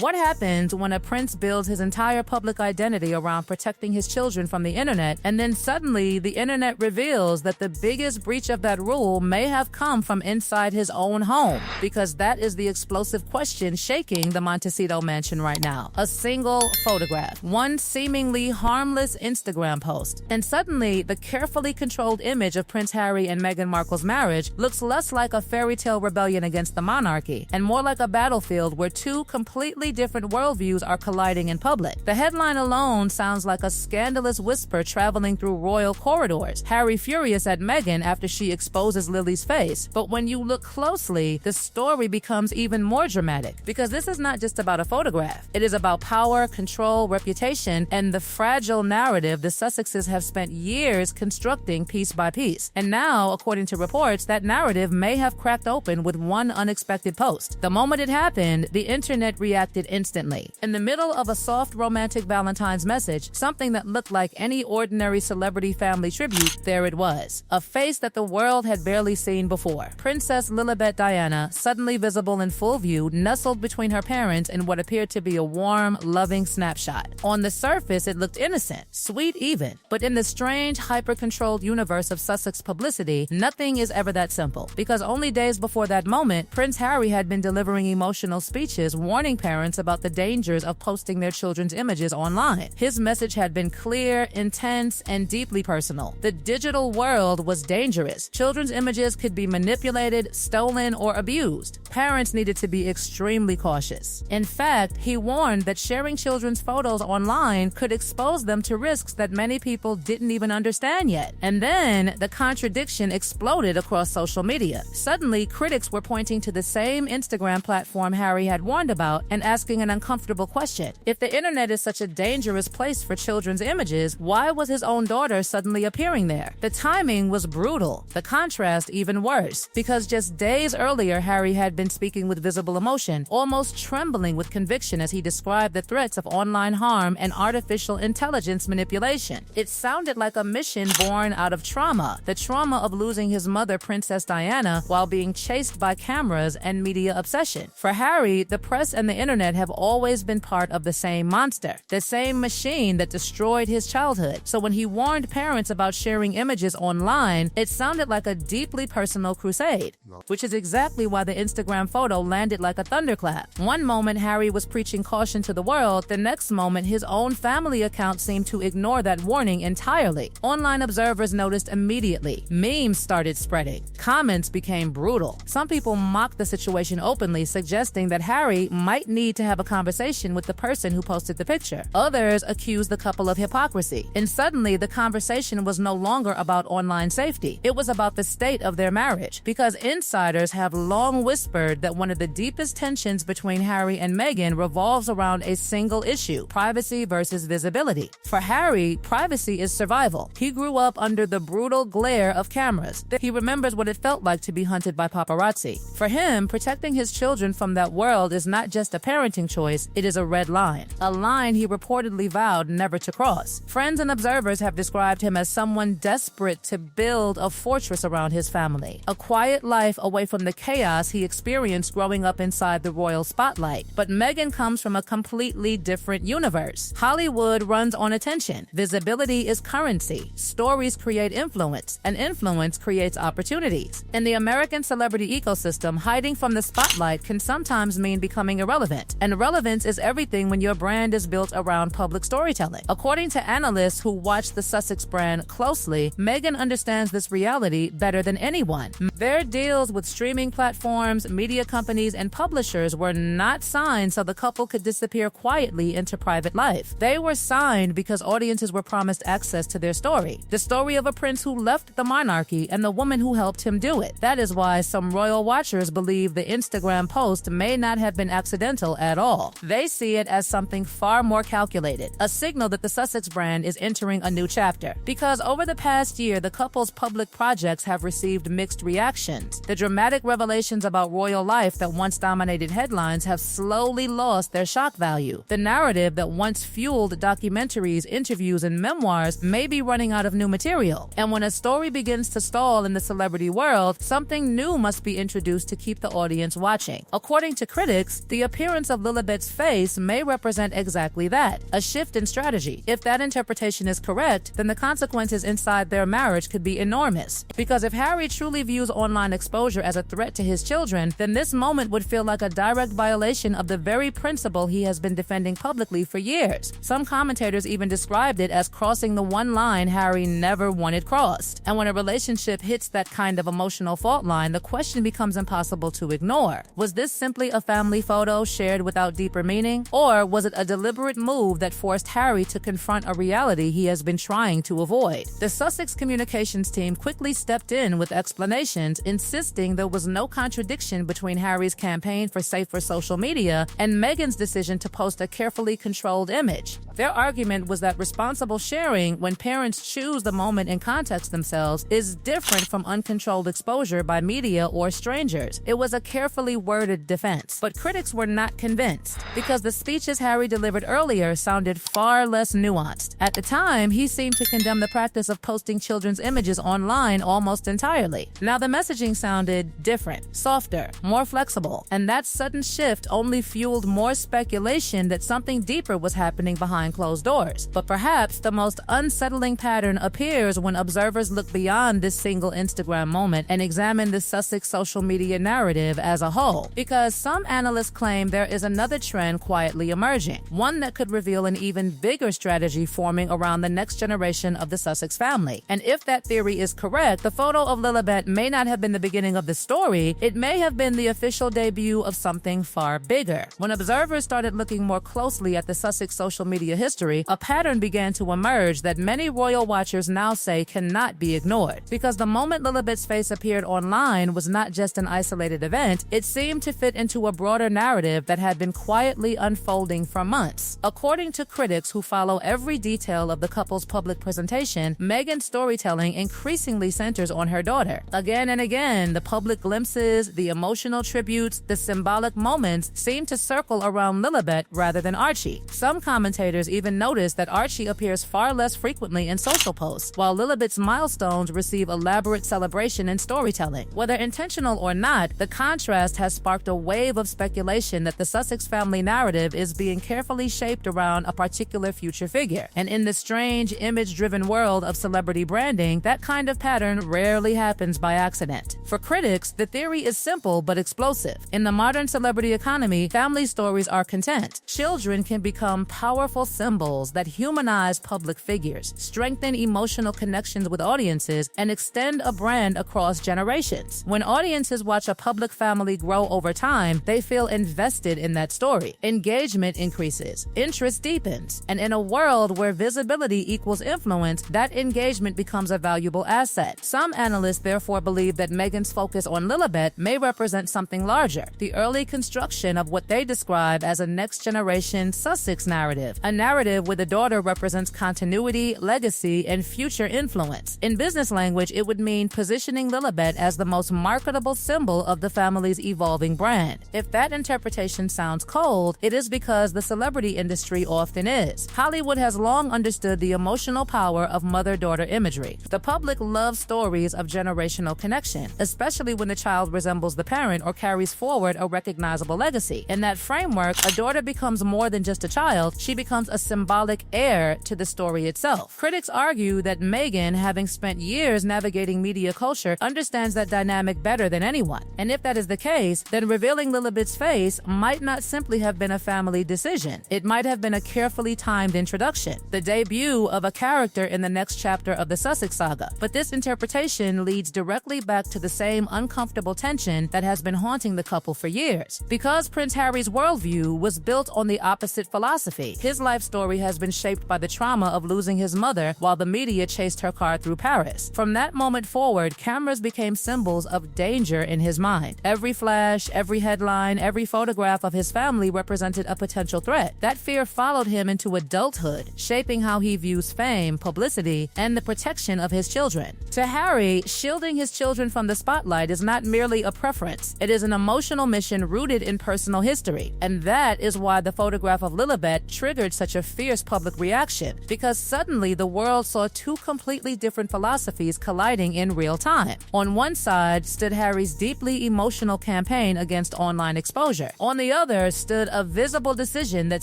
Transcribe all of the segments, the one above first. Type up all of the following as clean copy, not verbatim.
What happens when a prince builds his entire public identity around protecting his children from the internet, and then suddenly the internet reveals that the biggest breach of that rule may have come from inside his own home? Because that is the explosive question shaking the Montecito mansion right now. A single photograph, one seemingly harmless Instagram post, and suddenly the carefully controlled image of Prince Harry and Meghan Markle's marriage looks less like a fairy tale rebellion against the monarchy and more like a battlefield where two completely different worldviews are colliding in public. The headline alone sounds like a scandalous whisper traveling through royal corridors. Harry furious at Meghan after she exposes Lily's face. But when you look closely, the story becomes even more dramatic, because this is not just about a photograph. It is about power, control, reputation, and the fragile narrative the Sussexes have spent years constructing piece by piece. And now, according to reports, that narrative may have cracked open with one unexpected post. The moment it happened, the internet reacted instantly. In the middle of a soft romantic Valentine's message, something that looked like any ordinary celebrity family tribute, there it was. A face that the world had barely seen before. Princess Lilibet Diana, suddenly visible in full view, nestled between her parents in what appeared to be a warm, loving snapshot. On the surface, it looked innocent, sweet even. But in the strange, hyper-controlled universe of Sussex publicity, nothing is ever that simple. Because only days before that moment, Prince Harry had been delivering emotional speeches warning parents about the dangers of posting their children's images online. His message had been clear, intense, and deeply personal. The digital world was dangerous. Children's images could be manipulated, stolen, or abused. Parents needed to be extremely cautious. In fact, he warned that sharing children's photos online could expose them to risks that many people didn't even understand yet. And then, the contradiction exploded across social media. Suddenly, critics were pointing to the same Instagram platform Harry had warned about and asking an uncomfortable question. If the internet is such a dangerous place for children's images, why was his own daughter suddenly appearing there? The timing was brutal. The contrast even worse, because just days earlier, Harry had been speaking with visible emotion, almost trembling with conviction as he described the threats of online harm and artificial intelligence manipulation. It sounded like a mission born out of trauma, the trauma of losing his mother, Princess Diana, while being chased by cameras and media obsession. For Harry, the press and the internet have always been part of the same monster, the same machine that destroyed his childhood. So when he warned parents about sharing images online, it sounded like a deeply personal crusade, which is exactly why the Instagram photo landed like a thunderclap. One moment Harry was preaching caution to the world, the next moment his own family account seemed to ignore that warning entirely. Online observers noticed immediately. Memes started spreading. Comments became brutal. Some people mocked the situation openly, suggesting that Harry might need to have a conversation with the person who posted the picture. Others accused the couple of hypocrisy. And suddenly, the conversation was no longer about online safety. It was about the state of their marriage, because insiders have long whispered that one of the deepest tensions between Harry and Meghan revolves around a single issue: privacy versus visibility. For Harry, privacy is survival. He grew up under the brutal glare of cameras. He remembers what it felt like to be hunted by paparazzi. For him, protecting his children from that world is not just a parenting choice, it is a red line. A line he reportedly vowed never to cross. Friends and observers have described him as someone desperate to build a fortress around his family, a quiet life away from the chaos he experienced growing up inside the royal spotlight. But Meghan comes from a completely different universe. Hollywood runs on attention. Visibility is currency. Stories create influence, and influence creates opportunities. In the American celebrity ecosystem, hiding from the spotlight can sometimes mean becoming irrelevant. And relevance is everything when your brand is built around public storytelling. According to analysts who watch the Sussex brand closely, Meghan understands this reality better than anyone. Their deals with streaming platforms, media companies, and publishers were not signed so the couple could disappear quietly into private life. They were signed because audiences were promised access to their story. The story of a prince who left the monarchy and the woman who helped him do it. That is why some royal watchers believe the Instagram post may not have been accidental at all. They see it as something far more calculated, a signal that the Sussex brand is entering a new chapter. Because over the past year, the couple's public projects have received mixed reactions. The dramatic revelations about royal royal life that once dominated headlines have slowly lost their shock value. The narrative that once fueled documentaries, interviews, and memoirs may be running out of new material. And when a story begins to stall in the celebrity world, something new must be introduced to keep the audience watching. According to critics, the appearance of Lilibet's face may represent exactly that, a shift in strategy. If that interpretation is correct, then the consequences inside their marriage could be enormous. Because if Harry truly views online exposure as a threat to his children, then this moment would feel like a direct violation of the very principle he has been defending publicly for years. Some commentators even described it as crossing the one line Harry never wanted crossed. And when a relationship hits that kind of emotional fault line, the question becomes impossible to ignore. Was this simply a family photo shared without deeper meaning? Or was it a deliberate move that forced Harry to confront a reality he has been trying to avoid? The Sussex communications team quickly stepped in with explanations, insisting there was no contradiction between Harry's campaign for safer social media and Meghan's decision to post a carefully controlled image. Their argument was that responsible sharing, when parents choose the moment and context themselves, is different from uncontrolled exposure by media or strangers. It was a carefully worded defense. But critics were not convinced, because the speeches Harry delivered earlier sounded far less nuanced. At the time, he seemed to condemn the practice of posting children's images online almost entirely. Now the messaging sounded different, softer, more flexible, and that sudden shift only fueled more speculation that something deeper was happening behind closed doors. But perhaps the most unsettling pattern appears when observers look beyond this single Instagram moment and examine the Sussex social media narrative as a whole. Because some analysts claim there is another trend quietly emerging, one that could reveal an even bigger strategy forming around the next generation of the Sussex family. And if that theory is correct, the photo of Lilibet may not have been the beginning of the story, it may have been the official debut of something far bigger. When observers started looking more closely at the Sussex social media history, a pattern began to emerge that many royal watchers now say cannot be ignored. Because the moment Lilibet's face appeared online was not just an isolated event, it seemed to fit into a broader narrative that had been quietly unfolding for months. According to critics who follow every detail of the couple's public presentation, Meghan's storytelling increasingly centers on her daughter. Again and again, the public glimpses, the emotional tributes, the symbolic moments seem to circle around Lilibet rather than Archie. Some commentators even notice that Archie appears far less frequently in social posts, while Lilibet's milestones receive elaborate celebration and storytelling. Whether intentional or not, the contrast has sparked a wave of speculation that the Sussex family narrative is being carefully shaped around a particular future figure. And in the strange, image-driven world of celebrity branding, that kind of pattern rarely happens by accident. For critics, the theory is simple but explosive. In the modern celebrity economy, family stories are content. Children can become powerful symbols that humanize public figures, strengthen emotional connections with audiences, and extend a brand across generations. When audiences watch a public family grow over time, they feel invested in that story. Engagement increases, interest deepens, and in a world where visibility equals influence, that engagement becomes a valuable asset. Some analysts therefore believe that Meghan's focus on Lilibet may represent something larger, the early construction of what they describe as a next-generation Sussex narrative, a narrative where the daughter represents continuity, legacy, and future influence. In business language, it would mean positioning Lilibet as the most marketable symbol of the family's evolving brand. If that interpretation sounds cold, it is because the celebrity industry often is. Hollywood has long understood the emotional power of mother-daughter imagery. The public loves stories of generational connection, especially when the child resembles the parent or carries forward a recognizable legacy. In that framework, a daughter becomes more than just a child, she becomes a symbolic heir to the story itself. Critics argue that Meghan, having spent years navigating media culture, understands that dynamic better than anyone. And if that is the case, then revealing Lilibet's face might not simply have been a family decision. It might have been a carefully timed introduction, the debut of a character in the next chapter of the Sussex saga. But this interpretation leads directly back to the same uncomfortable tension that has been haunting the couple for years. Because Prince Harry's worldview was built on the opposite philosophy, his life story has been shaped by the trauma of losing his mother while the media chased her car through Paris. From that moment forward, cameras became symbols of danger in his mind. Every flash, every headline, every photograph of his family represented a potential threat. That fear followed him into adulthood, shaping how he views fame, publicity, and the protection of his children. To Harry, shielding his children from the spotlight is not merely a preference. sense. It is an emotional mission rooted in personal history, and that is why the photograph of Lilibet triggered such a fierce public reaction, because suddenly the world saw two completely different philosophies colliding in real time. On one side stood Harry's deeply emotional campaign against online exposure. On the other stood a visible decision that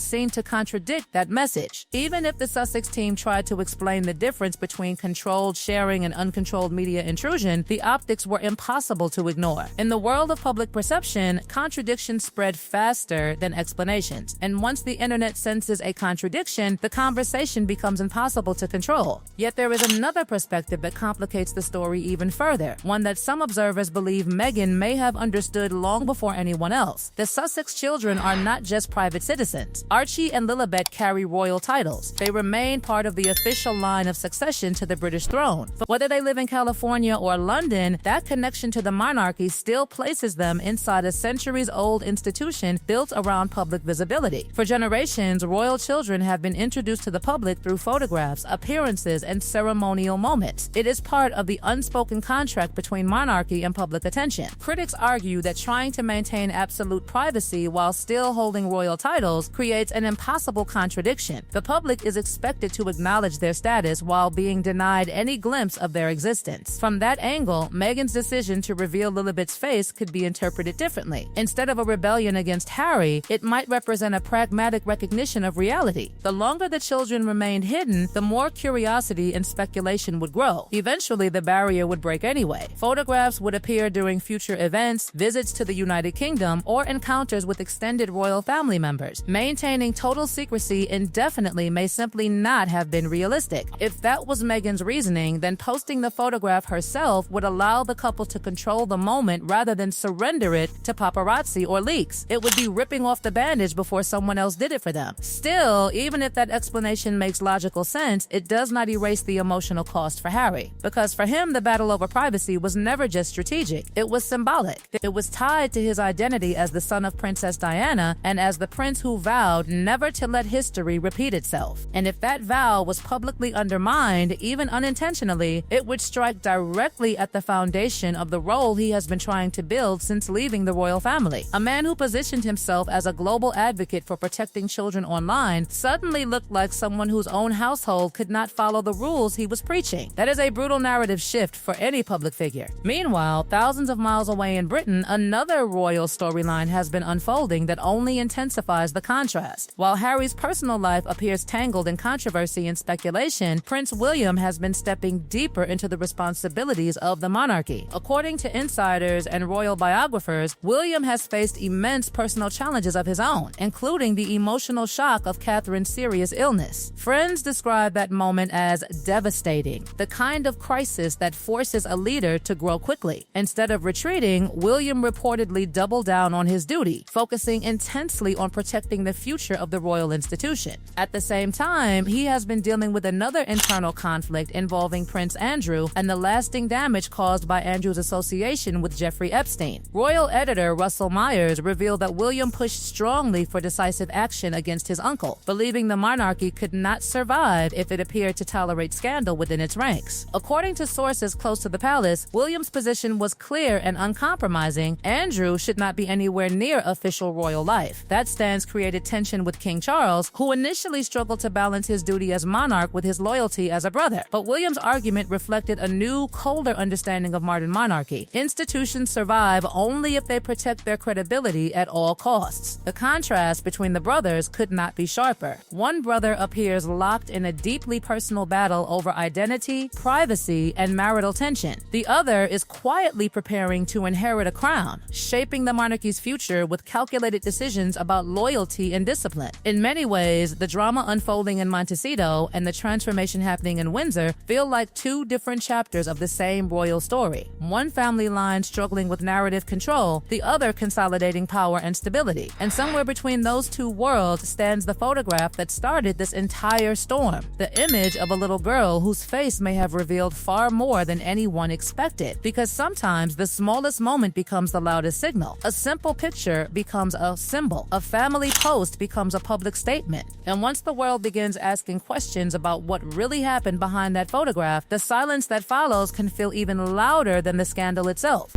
seemed to contradict that message. Even if the Sussex team tried to explain the difference between controlled sharing and uncontrolled media intrusion, the optics were impossible to ignore. In the world of public perception, contradictions spread faster than explanations, and once the internet senses a contradiction, the conversation becomes impossible to control. Yet there is another perspective that complicates the story even further, one that some observers believe Meghan may have understood long before anyone else. The Sussex children are not just private citizens. Archie and Lilibet carry royal titles. They remain part of the official line of succession to the British throne. But whether they live in California or London, that connection to the monarchy still places them inside a centuries-old institution built around public visibility. For generations, royal children have been introduced to the public through photographs, appearances, and ceremonial moments. It is part of the unspoken contract between monarchy and public attention. Critics argue that trying to maintain absolute privacy while still holding royal titles creates an impossible contradiction. The public is expected to acknowledge their status while being denied any glimpse of their existence. From that angle, Meghan's decision to reveal Lilibet's face could be interpreted differently. Instead of a rebellion against Harry, it might represent a pragmatic recognition of reality. The longer the children remained hidden, the more curiosity and speculation would grow. Eventually, the barrier would break anyway. Photographs would appear during future events, visits to the United Kingdom, or encounters with extended royal family members. Maintaining total secrecy indefinitely may simply not have been realistic. If that was Meghan's reasoning, then posting the photograph herself would allow the couple to control the moment rather than surrender it to paparazzi or leaks. It would be ripping off the bandage before someone else did it for them. Still, even if that explanation makes logical sense, it does not erase the emotional cost for Harry. Because for him, the battle over privacy was never just strategic. It was symbolic. It was tied to his identity as the son of Princess Diana and as the prince who vowed never to let history repeat itself. And if that vow was publicly undermined, even unintentionally, it would strike directly at the foundation of the role he has been trying to build since leaving the royal family. A man who positioned himself as a global advocate for protecting children online suddenly looked like someone whose own household could not follow the rules he was preaching. That is a brutal narrative shift for any public figure. Meanwhile, thousands of miles away in Britain, another royal storyline has been unfolding that only intensifies the contrast. While Harry's personal life appears tangled in controversy and speculation, Prince William has been stepping deeper into the responsibilities of the monarchy. According to insiders and royal biographers, William has faced immense personal challenges of his own, including the emotional shock of Catherine's serious illness. Friends describe that moment as devastating, the kind of crisis that forces a leader to grow quickly. Instead of retreating, William reportedly doubled down on his duty, focusing intensely on protecting the future of the royal institution. At the same time, he has been dealing with another internal conflict involving Prince Andrew and the lasting damage caused by Andrew's association with Jeffrey Epstein. Royal editor Russell Myers revealed that William pushed strongly for decisive action against his uncle, believing the monarchy could not survive if it appeared to tolerate scandal within its ranks. According to sources close to the palace, William's position was clear and uncompromising. Andrew should not be anywhere near official royal life. That stance created tension with King Charles, who initially struggled to balance his duty as monarch with his loyalty as a brother. But William's argument reflected a new, colder understanding of modern monarchy. Institutions survive only if they protect their credibility at all costs. The contrast between the brothers could not be sharper. One brother appears locked in a deeply personal battle over identity, privacy, and marital tension. The other is quietly preparing to inherit a crown, shaping the monarchy's future with calculated decisions about loyalty and discipline. In many ways, the drama unfolding in Montecito and the transformation happening in Windsor feel like two different chapters of the same royal story. One family line struggling with narrative control, the other consolidating power and stability. And somewhere between those two worlds stands the photograph that started this entire storm, the image of a little girl whose face may have revealed far more than anyone expected. Because sometimes the smallest moment becomes the loudest signal. A simple picture becomes a symbol. A family post becomes a public statement. And once the world begins asking questions about what really happened behind that photograph, the silence that follows can feel even louder than the scandal itself.